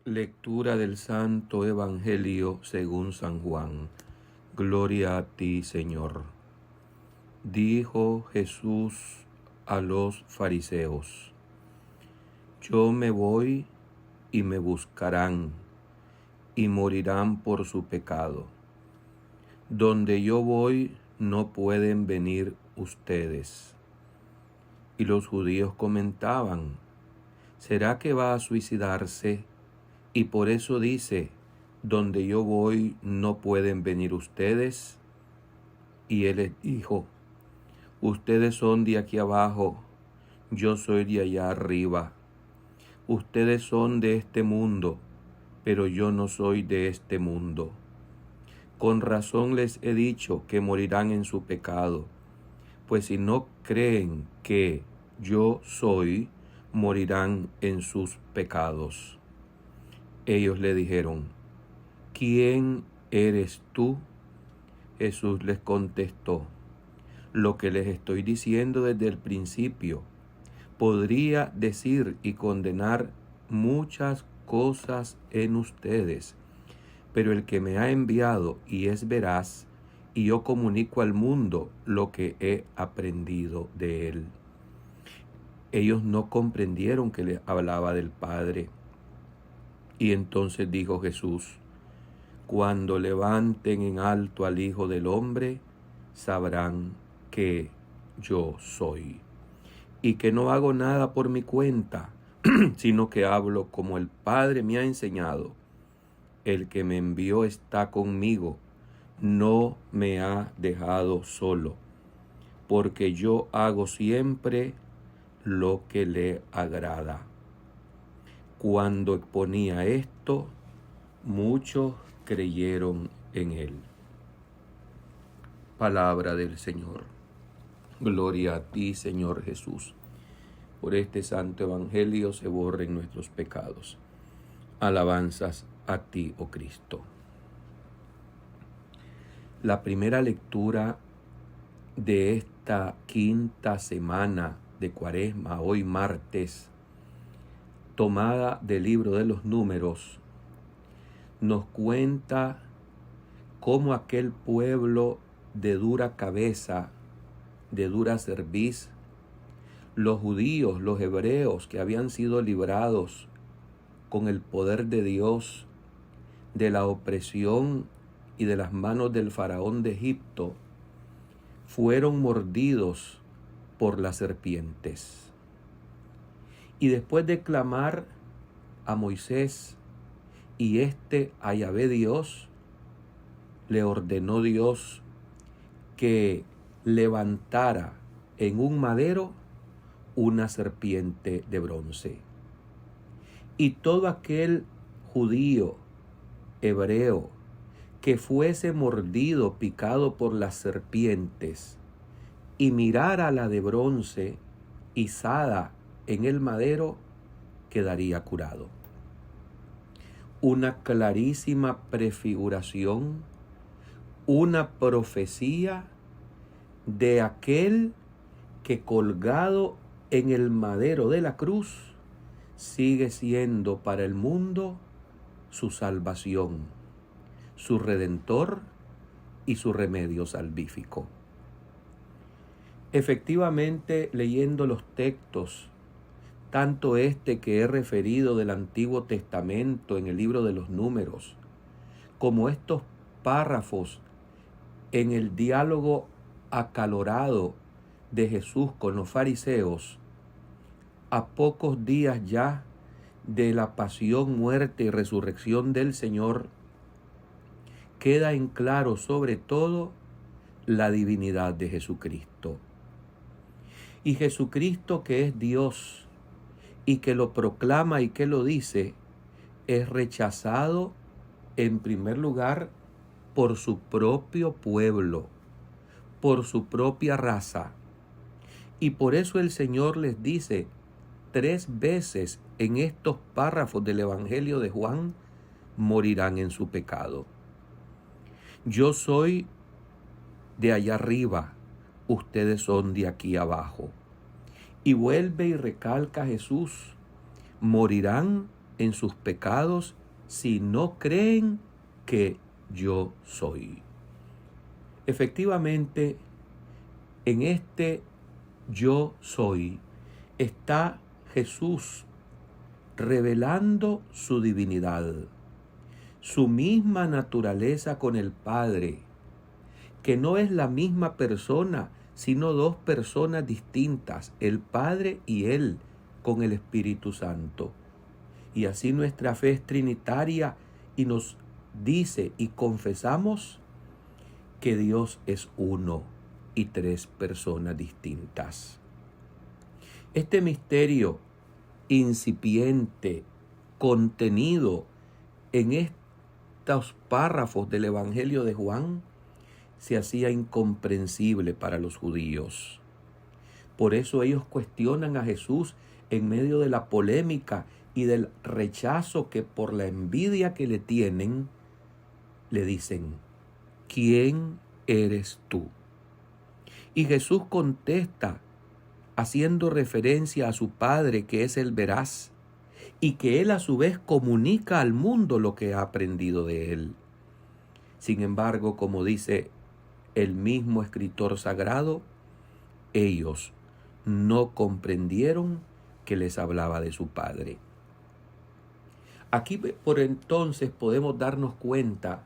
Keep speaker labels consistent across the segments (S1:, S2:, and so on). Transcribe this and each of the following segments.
S1: Lectura del Santo Evangelio según San Juan. Gloria a ti, Señor. Dijo Jesús a los fariseos: Yo me voy y me buscarán, y morirán por su pecado. Donde yo voy no pueden venir ustedes. Y los judíos comentaban: ¿será que va a suicidarse? Y por eso dice: donde yo voy no pueden venir ustedes. Y él les dijo: ustedes son de aquí abajo, yo soy de allá arriba. Ustedes son de este mundo, pero yo no soy de este mundo. Con razón les he dicho que morirán en su pecado, pues si no creen que yo soy, morirán en sus pecados. Ellos le dijeron: ¿quién eres tú? Jesús les contestó: lo que les estoy diciendo desde el principio. Podría decir y condenar muchas cosas en ustedes, pero el que me ha enviado y es veraz, y yo comunico al mundo lo que he aprendido de él. Ellos no comprendieron que les hablaba del Padre. Y entonces dijo Jesús: cuando levanten en alto al Hijo del Hombre, sabrán que yo soy, y que no hago nada por mi cuenta, sino que hablo como el Padre me ha enseñado. El que me envió está conmigo, no me ha dejado solo, porque yo hago siempre lo que le agrada. Cuando exponía esto, muchos creyeron en él. Palabra del Señor. Gloria a ti, Señor Jesús. Por este santo evangelio se borren nuestros pecados. Alabanzas a ti, oh Cristo. La primera lectura de esta quinta semana de Cuaresma, hoy martes, tomada del libro de los Números, nos cuenta cómo aquel pueblo de dura cabeza, de dura cerviz, los judíos, los hebreos que habían sido librados con el poder de Dios de la opresión y de las manos del faraón de Egipto, fueron mordidos por las serpientes. Y después de clamar a Moisés y a Yahvé Dios, le ordenó Dios que levantara en un madero una serpiente de bronce. Y todo aquel judío, hebreo, que fuese mordido, picado por las serpientes, y mirara la de bronce izada en el madero, quedaría curado. Una clarísima prefiguración, una profecía de aquel que colgado en el madero de la cruz sigue siendo para el mundo su salvación, su redentor y su remedio salvífico. Efectivamente, leyendo los textos, tanto que he referido del Antiguo Testamento en el libro de los Números, como estos párrafos en el diálogo acalorado de Jesús con los fariseos, a pocos días ya de la pasión, muerte y resurrección del Señor, queda en claro sobre todo la divinidad de Jesucristo. Y Jesucristo, que es Dios y que lo proclama y que lo dice, es rechazado en primer lugar por su propio pueblo, por su propia raza. Y por eso el Señor les dice 3 veces en estos párrafos del Evangelio de Juan: morirán en su pecado. Yo soy de allá arriba, ustedes son de aquí abajo. Y vuelve y recalca Jesús: morirán en sus pecados si no creen que yo soy. Efectivamente, en este yo soy está Jesús revelando su divinidad, su misma naturaleza con el Padre, que no es la misma persona, sino dos personas distintas, el Padre y Él, con el Espíritu Santo. Y así nuestra fe es trinitaria y nos dice y confesamos que Dios es uno y tres personas distintas. Este misterio incipiente, contenido en estos párrafos del Evangelio de Juan, se hacía incomprensible para los judíos. Por eso ellos cuestionan a Jesús en medio de la polémica y del rechazo que por la envidia que le tienen, le dicen: ¿quién eres tú? Y Jesús contesta haciendo referencia a su Padre, que es el veraz, y que Él a su vez comunica al mundo lo que ha aprendido de Él. Sin embargo, como dice el mismo escritor sagrado, ellos no comprendieron que les hablaba de su Padre. Aquí por entonces podemos darnos cuenta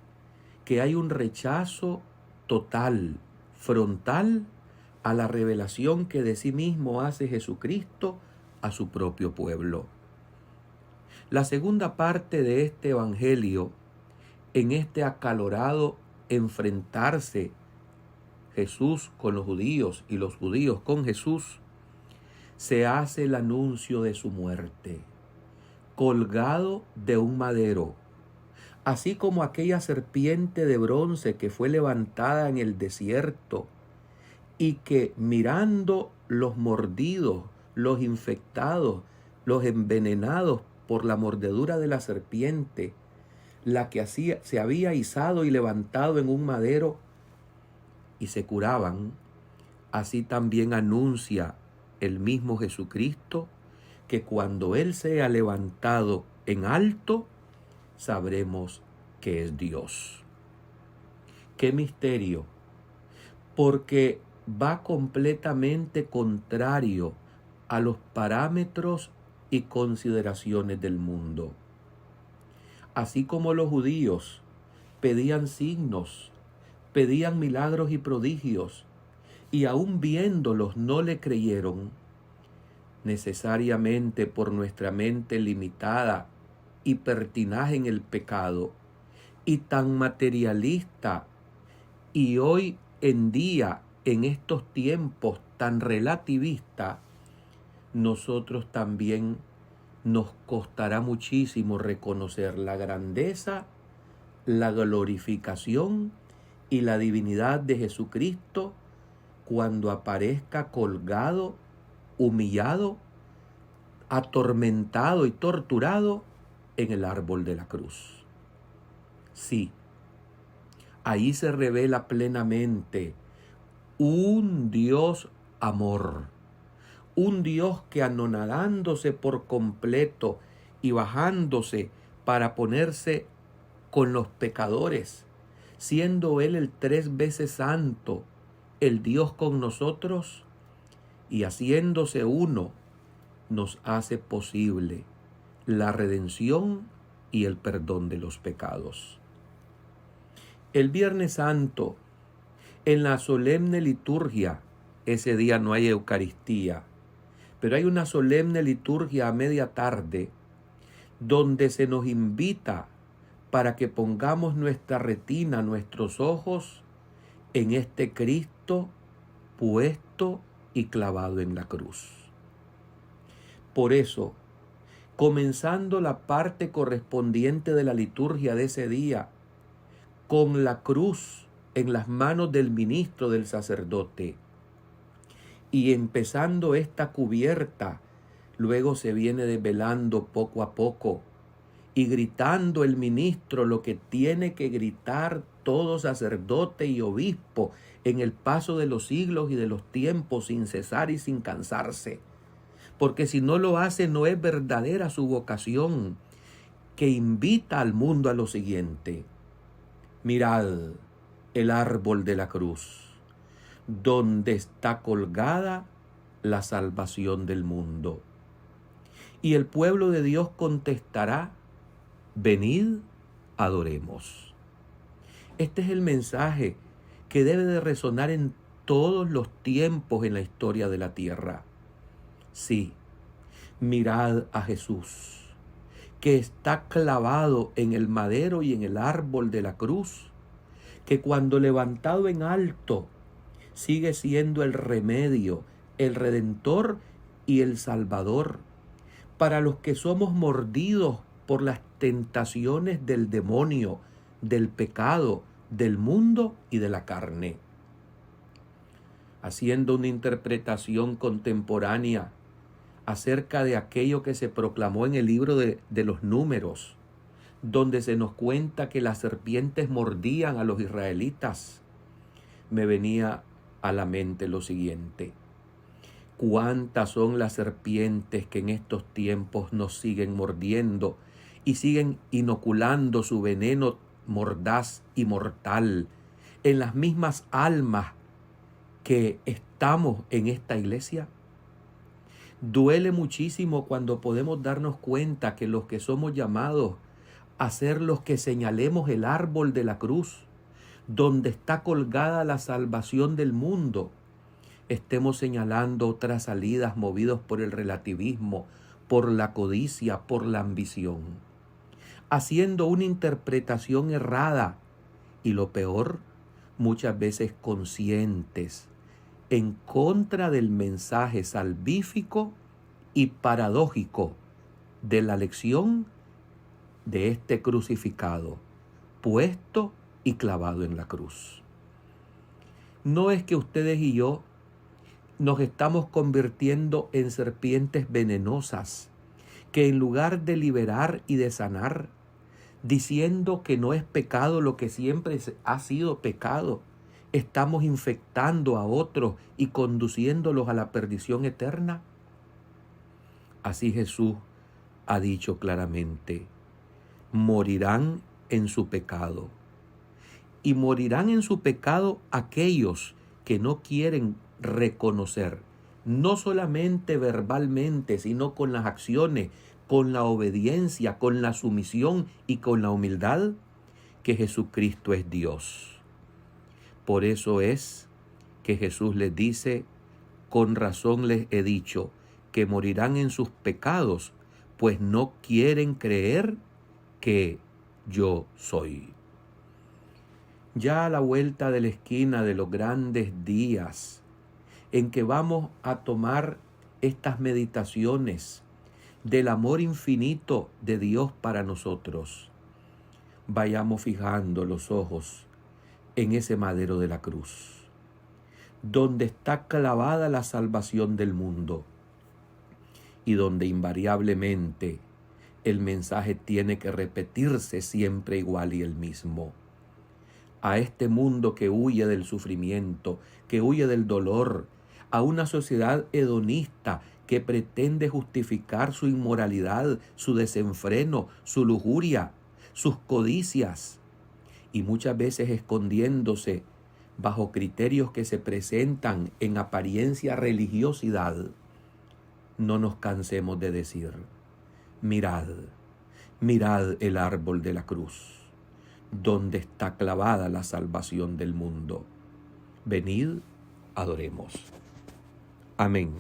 S1: que hay un rechazo total, frontal, a la revelación que de sí mismo hace Jesucristo a su propio pueblo. La segunda parte de este evangelio, en este acalorado enfrentarse Jesús con los judíos y los judíos con Jesús, se hace el anuncio de su muerte, colgado de un madero, así como aquella serpiente de bronce que fue levantada en el desierto y que mirando los mordidos, los infectados, los envenenados por la mordedura de la serpiente, la que se había izado y levantado en un madero y se curaban, así también anuncia el mismo Jesucristo que cuando Él sea levantado en alto, sabremos que es Dios. ¡Qué misterio! Porque va completamente contrario a los parámetros y consideraciones del mundo. Así como los judíos pedían signos, pedían milagros y prodigios, y aún viéndolos no le creyeron, necesariamente por nuestra mente limitada y pertinaje en el pecado, y tan materialista, y hoy en día, en estos tiempos tan relativista, nosotros también nos costará muchísimo reconocer la grandeza, la glorificación y la divinidad de Jesucristo cuando aparezca colgado, humillado, atormentado y torturado en el árbol de la cruz. Sí, ahí se revela plenamente un Dios amor, un Dios que anonadándose por completo y bajándose para ponerse con los pecadores, siendo Él el 3 veces santo, el Dios con nosotros, y haciéndose uno, nos hace posible la redención y el perdón de los pecados. El Viernes Santo, en la solemne liturgia, ese día no hay Eucaristía, pero hay una solemne liturgia a media tarde donde se nos invita para que pongamos nuestra retina, nuestros ojos en este Cristo puesto y clavado en la cruz. Por eso, comenzando la parte correspondiente de la liturgia de ese día, con la cruz en las manos del ministro, del sacerdote, y empezando esta cubierta, luego se viene desvelando poco a poco y gritando el ministro lo que tiene que gritar todo sacerdote y obispo en el paso de los siglos y de los tiempos, sin cesar y sin cansarse. Porque si no lo hace, no es verdadera su vocación. que invita al mundo a lo siguiente: mirad el árbol de la cruz, donde está colgada la salvación del mundo. Y el pueblo de Dios contestará: venid, adoremos. Este es el mensaje que debe de resonar en todos los tiempos en la historia de la tierra. Sí, mirad a Jesús, que está clavado en el madero y en el árbol de la cruz, que cuando levantado en alto sigue siendo el remedio, el redentor y el salvador para los que somos mordidos por las tentaciones del demonio, del pecado, del mundo y de la carne. Haciendo una interpretación contemporánea acerca de aquello que se proclamó en el libro de los Números, donde se nos cuenta que las serpientes mordían a los israelitas, me venía a la mente lo siguiente: ¿cuántas son las serpientes que en estos tiempos nos siguen mordiendo y siguen inoculando su veneno mordaz y mortal en las mismas almas que estamos en esta iglesia? Duele muchísimo cuando podemos darnos cuenta que los que somos llamados a ser los que señalemos el árbol de la cruz, donde está colgada la salvación del mundo, estemos señalando otras salidas movidos por el relativismo, por la codicia, por la ambición, haciendo una interpretación errada y, lo peor, muchas veces conscientes, en contra del mensaje salvífico y paradójico de la lección de este crucificado, puesto y clavado en la cruz. No es que ustedes y yo nos estamos convirtiendo en serpientes venenosas que, en lugar de liberar y de sanar, diciendo que no es pecado lo que siempre ha sido pecado, estamos infectando a otros y conduciéndolos a la perdición eterna. Así Jesús ha dicho claramente: morirán en su pecado. Y morirán en su pecado aquellos que no quieren reconocer, no solamente verbalmente, sino con las acciones, con la obediencia, con la sumisión y con la humildad, que Jesucristo es Dios. Por eso es que Jesús les dice: con razón les he dicho que morirán en sus pecados, pues no quieren creer que yo soy. Ya a la vuelta de la esquina de los grandes días en que vamos a tomar estas meditaciones del amor infinito de Dios para nosotros, vayamos fijando los ojos en ese madero de la cruz, donde está clavada la salvación del mundo y donde invariablemente el mensaje tiene que repetirse siempre igual y el mismo. A este mundo que huye del sufrimiento, que huye del dolor, a una sociedad hedonista que pretende justificar su inmoralidad, su desenfreno, su lujuria, sus codicias, y muchas veces escondiéndose bajo criterios que se presentan en apariencia religiosidad, no nos cansemos de decir: mirad, mirad el árbol de la cruz, donde está clavada la salvación del mundo. Venid, adoremos. Amén.